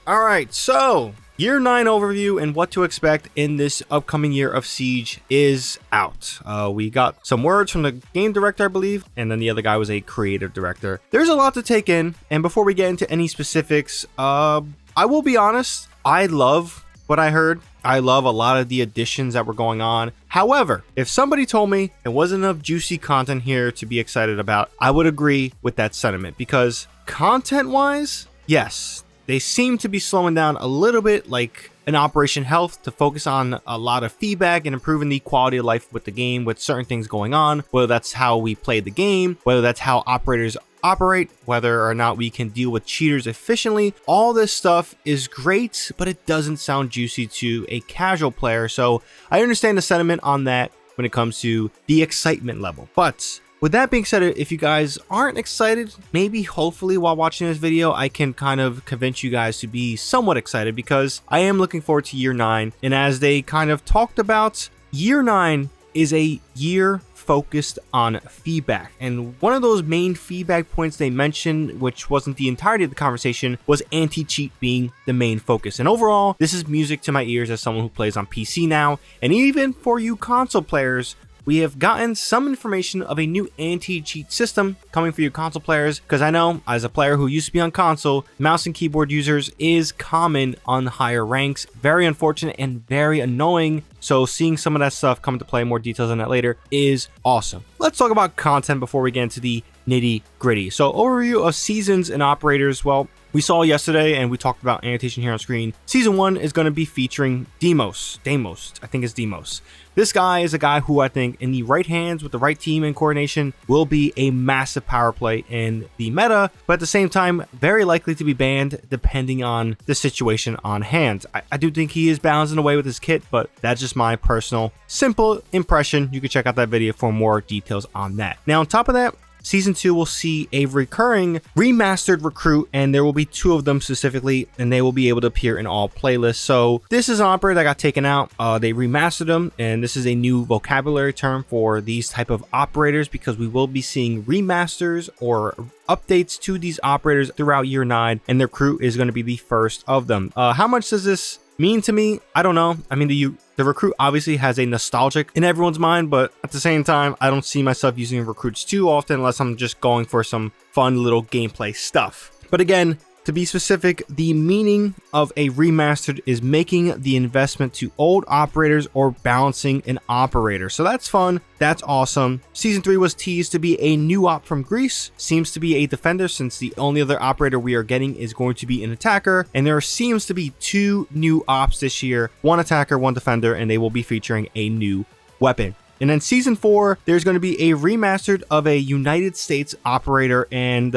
All right, so Year 9 overview and what to expect in this upcoming year of Siege is out. We got some words from the game director, I believe, and then the other guy was a creative director. There's a lot to take in, and before we get into any specifics, I will be honest, I love what I heard. I love a lot of the additions that were going on. However, if somebody told me there wasn't enough juicy content here to be excited about, I would agree with that sentiment, because content-wise, yes, they seem to be slowing down a little bit, like an Operation Health, to focus on a lot of feedback and improving the quality of life with the game, with certain things going on, whether that's how we play the game, whether that's how operators operate, whether or not we can deal with cheaters efficiently. All this stuff is great, but it doesn't sound juicy to a casual player. So I understand the sentiment on that when it comes to the excitement level. But with that being said, if you guys aren't excited, maybe hopefully while watching this video, I can kind of convince you guys to be somewhat excited, because I am looking forward to Year 9. And as they kind of talked about, Year 9 is a year focused on feedback. And one of those main feedback points they mentioned, which wasn't the entirety of the conversation, was anti-cheat being the main focus. And overall, this is music to my ears as someone who plays on PC now. And even for you console players, we have gotten some information of a new anti-cheat system coming for you console players, because I know, as a player who used to be on console, mouse and keyboard users is common on higher ranks. Very unfortunate and very annoying. So seeing some of that stuff come into play, more details on that later, is awesome. Let's talk about content before we get into the nitty gritty. So overview of seasons and operators. Well, we saw yesterday, and we talked about annotation here on screen. Season 1 is going to be featuring deimos. I think it's deimos. This guy is a guy who I think, in the right hands with the right team and coordination, will be a massive power play in the meta, but at the same time, very likely to be banned depending on the situation on hand. I do think he is balancing away with his kit, but that's just my personal simple impression. You can check out that video for more details on that. Now, on top of that, Season 2 will see a recurring remastered recruit, and there will be 2 of them specifically, and they will be able to appear in all playlists. So this is an operator that got taken out. They remastered them, and this is a new vocabulary term for these type of operators, because we will be seeing remasters or updates to these operators throughout Year 9, and their recruit is going to be the first of them. How much does this mean to me? I don't know. I mean, the recruit obviously has a nostalgic in everyone's mind, but at the same time, I don't see myself using recruits too often unless I'm just going for some fun little gameplay stuff. But again, to be specific, the meaning of a remastered is making the investment to old operators or balancing an operator. So that's fun. That's awesome. Season 3 was teased to be a new op from Greece. Seems to be a defender, since the only other operator we are getting is going to be an attacker. And there seems to be 2 new ops this year, 1 attacker, 1 defender, and they will be featuring a new weapon. And then Season 4, there's going to be a remastered of a United States operator, and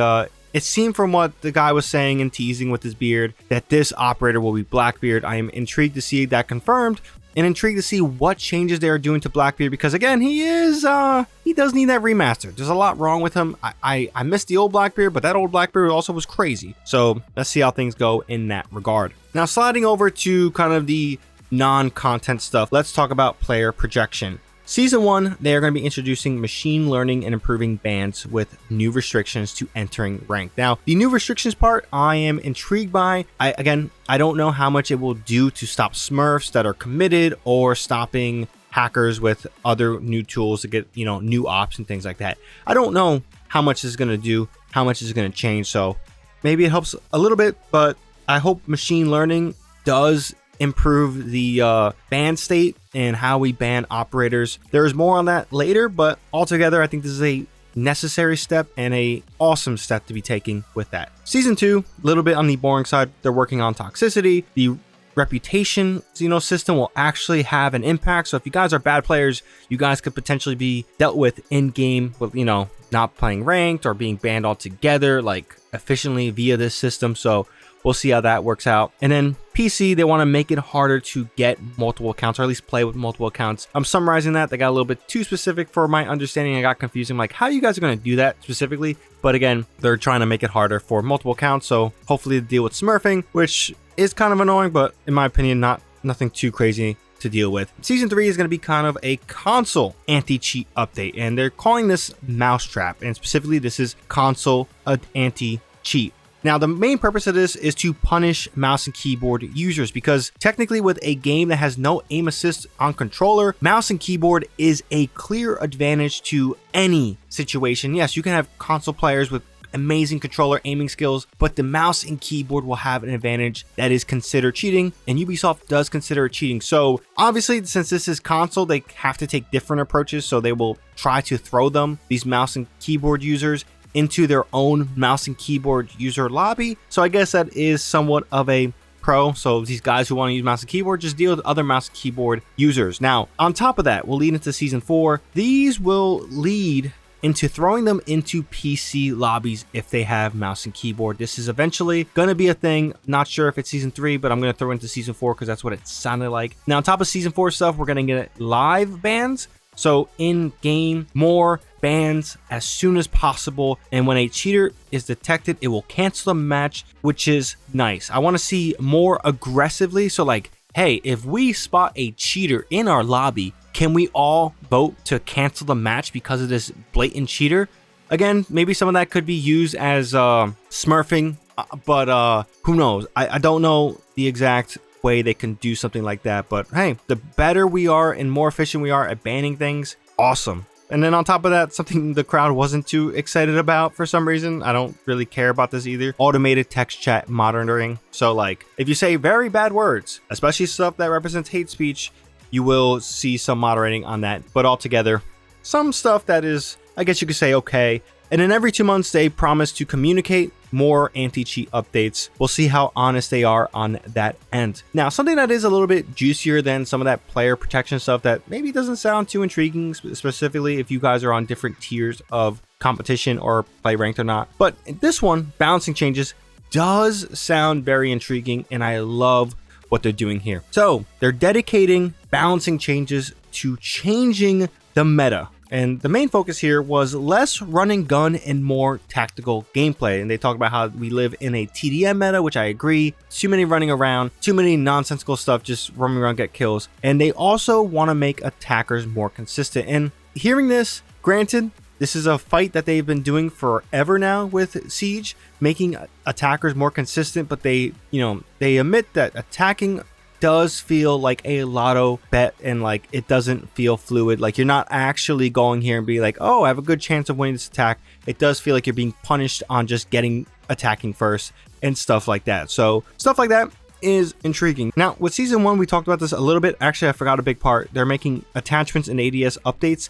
it seemed from what the guy was saying and teasing with his beard that this operator will be Blackbeard. I am intrigued to see that confirmed, and intrigued to see what changes they are doing to Blackbeard, because again, he does need that remaster. There's a lot wrong with him. I miss the old Blackbeard, but that old Blackbeard also was crazy. So let's see how things go in that regard. Now, sliding over to kind of the non-content stuff, let's talk about player projection. Season 1, they are going to be introducing machine learning and improving bans with new restrictions to entering rank. Now, the new restrictions part, I am intrigued by. I don't know how much it will do to stop smurfs that are committed, or stopping hackers with other new tools to get, new ops and things like that. I don't know how much this is going to do, how much is going to change. So maybe it helps a little bit, but I hope machine learning does improve the ban state and how we ban operators. There's more on that later, but altogether, I think this is a necessary step and a awesome step to be taking with that. Season 2, a little bit on the boring side. They're working on toxicity. The reputation system will actually have an impact. So if you guys are bad players, you guys could potentially be dealt with in game with, not playing ranked or being banned altogether, like efficiently via this system. So we'll see how that works out. And then PC, they want to make it harder to get multiple accounts, or at least play with multiple accounts. I'm summarizing that. They got a little bit too specific for my understanding. I got confusing, like how you guys are going to do that specifically. But again, they're trying to make it harder for multiple accounts. So hopefully to deal with smurfing, which is kind of annoying, but in my opinion, nothing too crazy to deal with. Season 3 is going to be kind of a console anti-cheat update, and they're calling this Mousetrap, and specifically this is console anti-cheat. Now, the main purpose of this is to punish mouse and keyboard users, because technically with a game that has no aim assist on controller, mouse and keyboard is a clear advantage to any situation. Yes, you can have console players with amazing controller aiming skills, but the mouse and keyboard will have an advantage that is considered cheating, and Ubisoft does consider it cheating. So obviously, since this is console, they have to take different approaches, so they will try to throw these mouse and keyboard users into their own mouse and keyboard user lobby. So I guess that is somewhat of a pro. So these guys who want to use mouse and keyboard, just deal with other mouse and keyboard users. Now, on top of that, we'll lead into season 4. These will lead into throwing them into PC lobbies if they have mouse and keyboard. This is eventually going to be a thing. Not sure if it's season 3, but I'm going to throw into season 4 because that's what it sounded like. Now, on top of season 4 stuff, we're going to get live bans. So in-game, more bans as soon as possible. And when a cheater is detected, it will cancel the match, which is nice. I want to see more aggressively. So like, hey, if we spot a cheater in our lobby, can we all vote to cancel the match because of this blatant cheater? Again, maybe some of that could be used as smurfing, but who knows? I don't know the exact way they can do something like that, but hey, the better we are and more efficient we are at banning things, awesome. And then on top of that, something the crowd wasn't too excited about for some reason. I don't really care about this either. Automated text chat monitoring. So like, if you say very bad words, especially stuff that represents hate speech, you will see some moderating on that. But altogether, some stuff that is, I guess you could say, okay. And then every 2 months, they promise to communicate more anti-cheat updates. We'll see how honest they are on that end. Now, something that is a little bit juicier than some of that player protection stuff that maybe doesn't sound too intriguing, specifically if you guys are on different tiers of competition or play ranked or not. But this one, balancing changes, does sound very intriguing, and I love what they're doing here. So they're dedicating balancing changes to changing the meta. And the main focus here was less run and gun and more tactical gameplay. And they talk about how we live in a TDM meta, which I agree. Too many running around, too many nonsensical stuff, just roaming around, get kills. And they also want to make attackers more consistent. And hearing this, granted, this is a fight that they've been doing forever now with Siege, making attackers more consistent, but they admit that attacking does feel like a lotto bet, and like it doesn't feel fluid. Like you're not actually going here and be like, oh, I have a good chance of winning this attack. It does feel like you're being punished on just attacking first and stuff like that. So stuff like that is intriguing. Now with season 1, we talked about this a little bit. Actually, I forgot a big part. They're making attachments and ADS updates.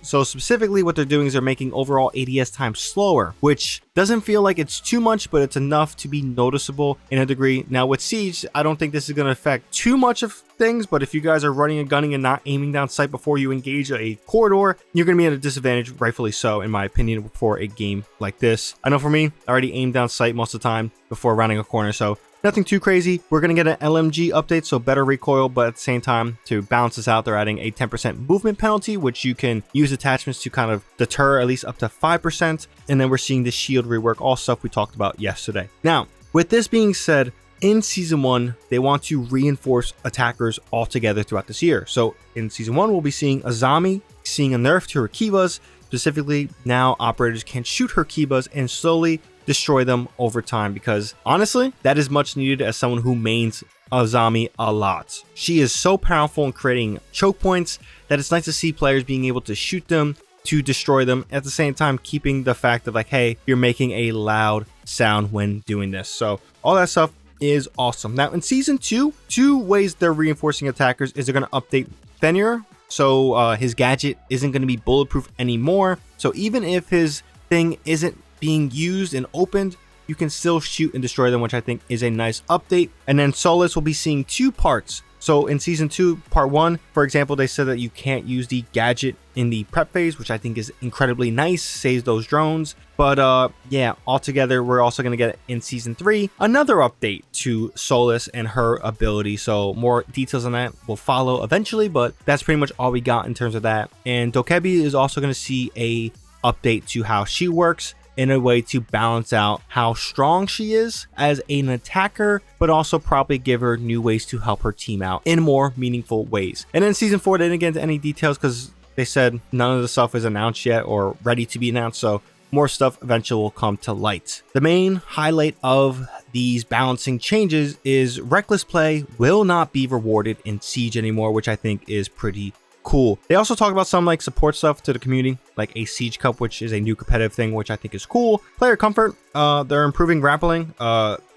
So specifically what they're doing is they're making overall ADS time slower, which doesn't feel like it's too much, but it's enough to be noticeable in a degree. Now with Siege, I don't think this is going to affect too much of things, but if you guys are running and gunning and not aiming down sight before you engage a corridor, you're going to be at a disadvantage, rightfully so, in my opinion, for a game like this. I know for me, I already aim down sight most of the time before rounding a corner, so nothing too crazy. We're going to get an LMG update, so better recoil, but at the same time, to balance this out, they're adding a 10% movement penalty, which you can use attachments to kind of deter at least up to 5%. And then we're seeing the shield rework, all stuff we talked about yesterday. Now, with this being said, in season 1, they want to reinforce attackers altogether throughout this year. So in season 1, we'll be seeing Azami, seeing a nerf to her Kivas. Specifically, now operators can shoot her Kivas and slowly destroy them over time, because honestly, that is much needed as someone who mains Azami a lot. She is so powerful in creating choke points that it's nice to see players being able to shoot them to destroy them, at the same time keeping the fact of like, hey, you're making a loud sound when doing this. So all that stuff is awesome. Now in season 2, 2 ways they're reinforcing attackers is they're going to update Fenrir. So his gadget isn't going to be bulletproof anymore. So even if his thing isn't being used and opened, you can still shoot and destroy them, which I think is a nice update. And then Solus will be seeing 2 parts. So in season 2, part 1, for example, they said that you can't use the gadget in the prep phase, which I think is incredibly nice, saves those drones. But yeah, altogether, we're also going to get in season 3 another update to Solus and her ability. So more details on that will follow eventually, but that's pretty much all we got in terms of that. And Dokebi is also going to see a update to how she works, in a way to balance out how strong she is as an attacker, but also probably give her new ways to help her team out in more meaningful ways. And then season 4, they didn't get into any details because they said none of the stuff is announced yet or ready to be announced. So more stuff eventually will come to light. The main highlight of these balancing changes is reckless play will not be rewarded in Siege anymore, which I think is pretty cool. They also talk about some like support stuff to the community, like a Siege Cup, which is a new competitive thing, which I think is cool. Player comfort, they're improving grappling,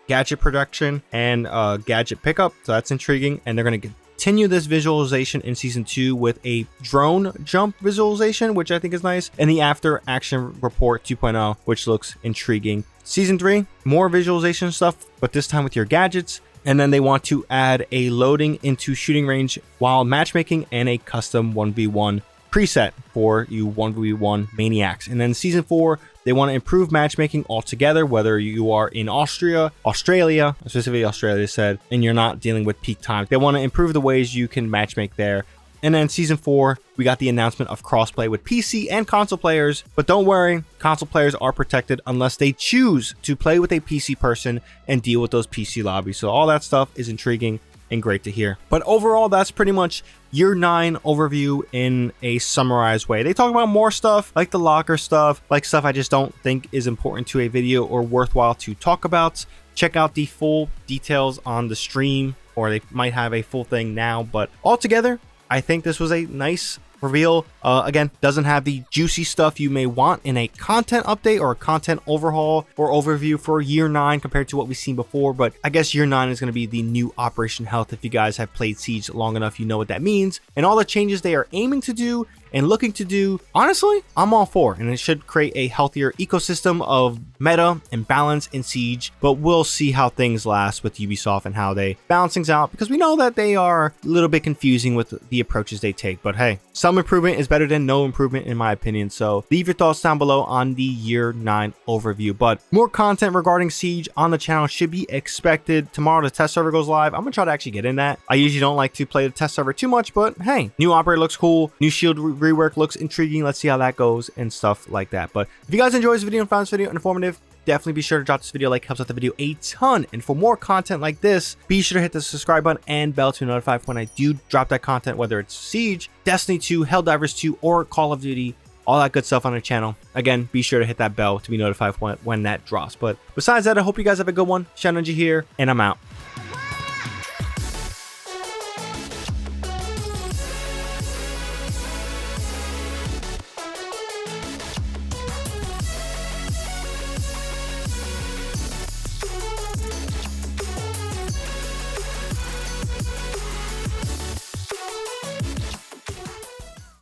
gadget production, and gadget pickup, so that's intriguing. And they're going to continue this visualization in season 2 with a drone jump visualization, which I think is nice, and the after action report 2.0, which looks intriguing. Season 3, more visualization stuff, but this time with your gadgets. And then they want to add a loading into shooting range while matchmaking and a custom 1v1 preset for you 1v1 maniacs. And then season 4, they want to improve matchmaking altogether, whether you are in Australia, specifically Australia said, and you're not dealing with peak time. They want to improve the ways you can matchmake there. And then season 4, we got the announcement of crossplay with PC and console players, but don't worry, console players are protected unless they choose to play with a PC person and deal with those PC lobbies. So all that stuff is intriguing and great to hear. But overall, that's pretty much year 9 overview in a summarized way. They talk about more stuff like the locker stuff, like stuff I just don't think is important to a video or worthwhile to talk about. Check out the full details on the stream, or they might have a full thing now, but altogether, I think this was a nice reveal. Again, doesn't have the juicy stuff you may want in a content update or a content overhaul or overview for year 9 compared to what we've seen before, but I guess year 9 is going to be the new Operation Health. If you guys have played Siege long enough, you know what that means, and all the changes they are aiming to do and looking to do, honestly, I'm all for, and it should create a healthier ecosystem of meta and balance in Siege, but we'll see how things last with Ubisoft and how they balance things out, because we know that they are a little bit confusing with the approaches they take, but hey, some improvement is better than no improvement in my opinion. So leave your thoughts down below on the year 9 overview, but more content regarding Siege on the channel should be expected. Tomorrow the test server goes live. I'm gonna try to actually get in that. I usually don't like to play the test server too much, but hey, new operator looks cool, new shield rework looks intriguing. Let's see how that goes and stuff like that. But if you guys enjoyed this video and found this video informative, definitely be sure to drop this video a like, helps out the video a ton. And for more content like this, be sure to hit the subscribe button and bell to be notified when I do drop that content, whether it's Siege, Destiny 2, Helldivers 2, or Call of Duty, all that good stuff on the channel. Again, be sure to hit that bell to be notified when that drops. But besides that, I hope you guys have a good one. ShadowNinja here, and I'm out.